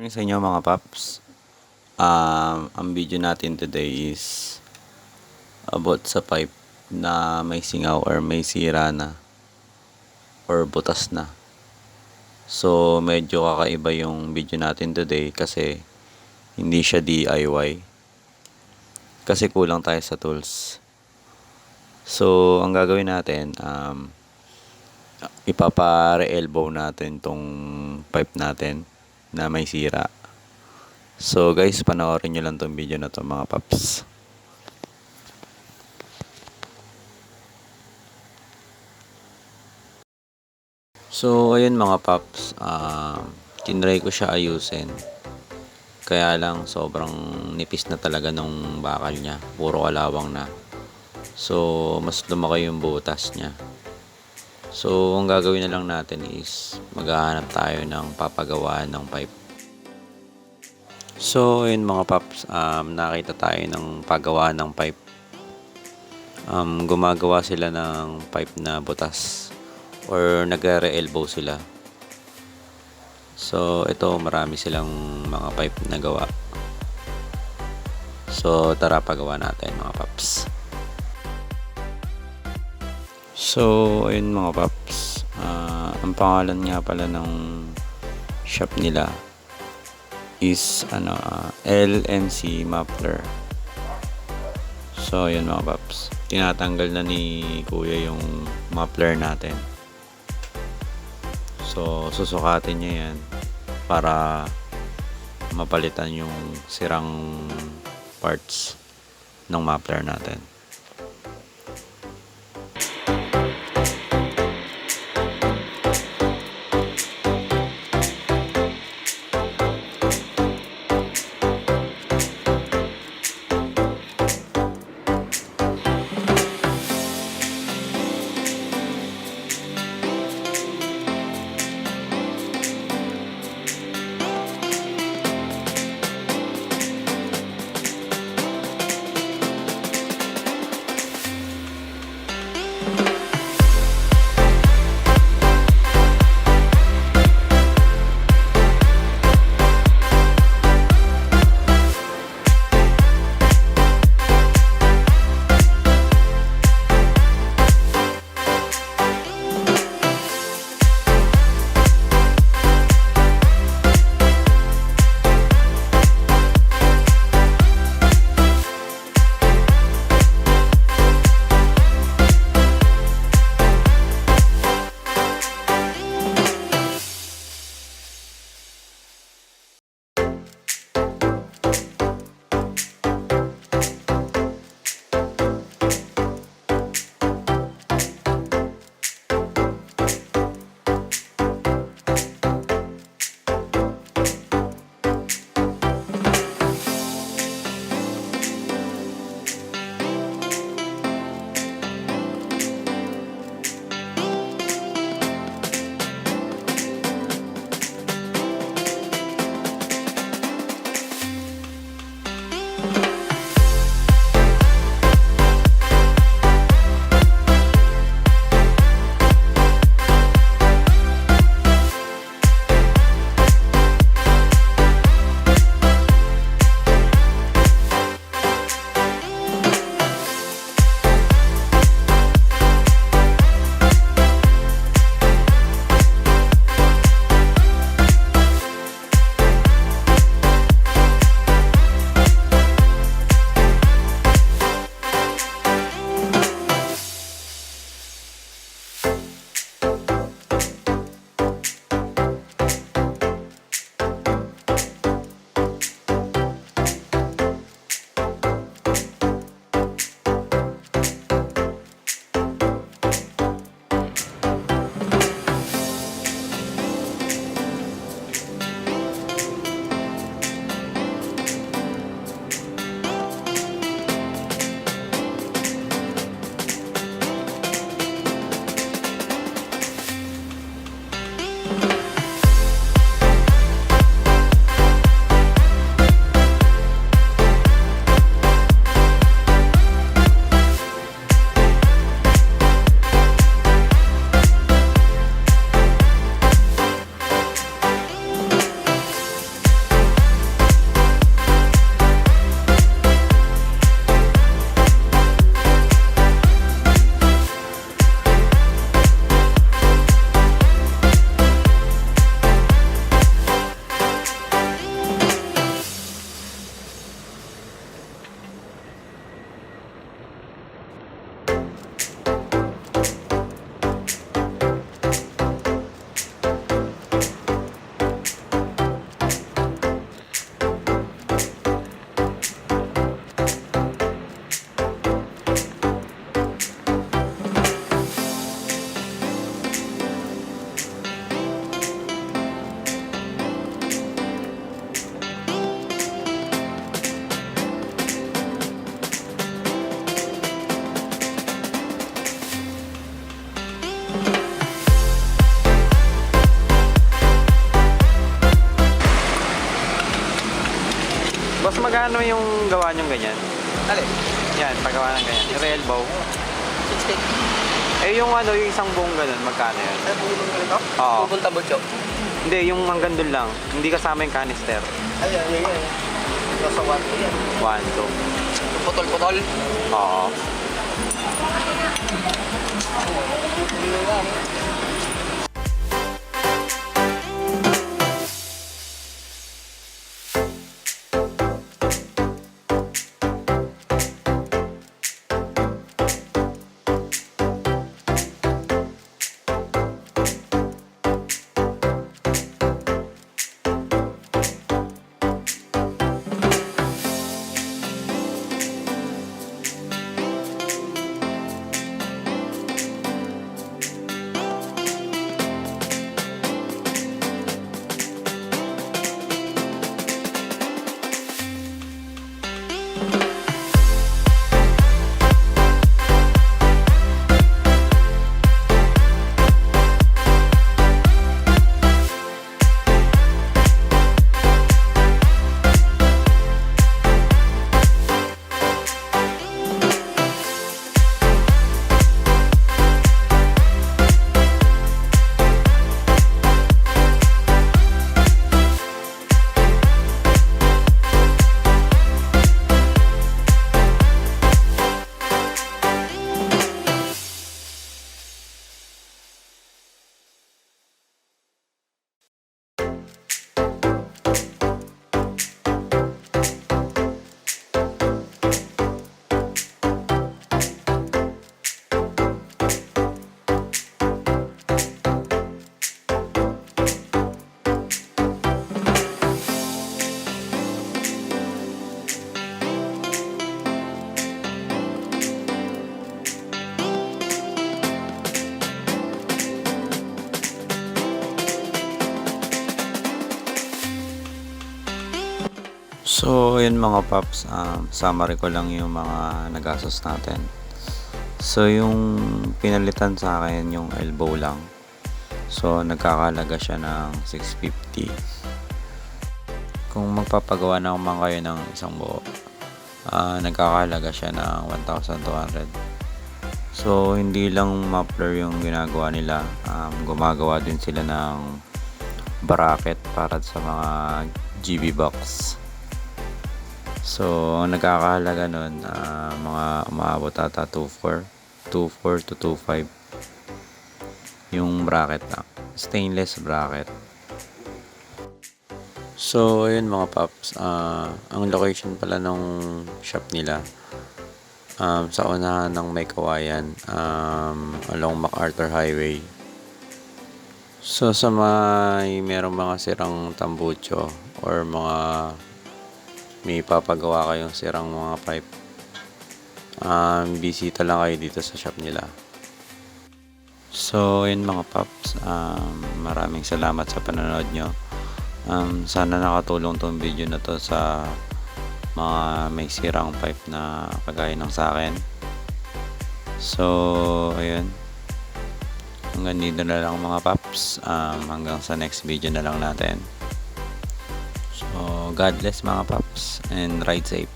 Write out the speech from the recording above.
Morning sa inyo mga paps. Ang video natin today is about sa pipe na may singaw or may sira na or butas na. So medyo kakaiba yung video natin today kasi hindi siya DIY. Kasi kulang tayo sa tools. So ang gagawin natin, ipapa-re-elbow natin tong pipe natin na may sira. So guys, panoorin nyo lang tong video na to mga paps. So ayun mga paps, tinry ko siya ayusin. Kaya lang sobrang nipis na talaga nung bakal niya, puro kalawang na. So mas lumaki yung butas niya. So ang gagawin na lang natin is maghahanap tayo ng papagawaan ng pipe. So ayun mga paps, nakita tayo ng pagawaan ng pipe. Gumagawa sila ng pipe na butas or nagre-elbow sila. So ito, marami silang mga pipe na gawa. So tara, pagawa natin mga paps. So ayun mga paps, ang pangalan nga pala ng shop nila is LMC muffler. So ayun mga paps, tinatanggal na ni kuya yung muffler natin. So susukatin niya yan para mapalitan yung sirang parts ng muffler natin. Boss, magkano yung gawa niyong ganyan? Alin? Yan, paggawa ng ganyan. Yung elbow. 60. Eh, yung ano, yung isang buong ganun, magkano yun? Ay, pupunta mo ito? Oo. Pupunta mo siya? Hindi, yung hanggang dun lang. Hindi kasama yung canister. Ayan, yan. Nasa 1 yan. 1, 2. Putol-putol. Oo. So, yun mga paps, summary ko lang yung mga nagastos natin. So, yung pinalitan sa akin yung elbow lang. So, nagkakalaga siya ng 650. Kung magpapagawa naman kayo ng isang buo, nagkakalaga siya ng 1,200. So, hindi lang muffler yung ginagawa nila. Gumagawa din sila ng bracket para sa mga GB box. So, ang nagkakahalaga nun, mga umaabot ata 2.4 to 2.5 yung bracket lang. Stainless bracket. So, ayun mga paps. Ang location pala ng shop nila, sa unahan ng may kawayan, along MacArthur Highway. So, sa merong mga sirang tambucho or mga may papagawa kayong sirang mga pipe, bisita lang kayo dito sa shop nila. So, yun mga paps, maraming salamat sa panonood nyo. Sana nakatulong tong video na to sa mga may sirang pipe na kagaya ng sa akin. So, ayun, hanggang dito na lang mga paps. Hanggang sa next video na lang natin. So, God bless mga paps and ride safe.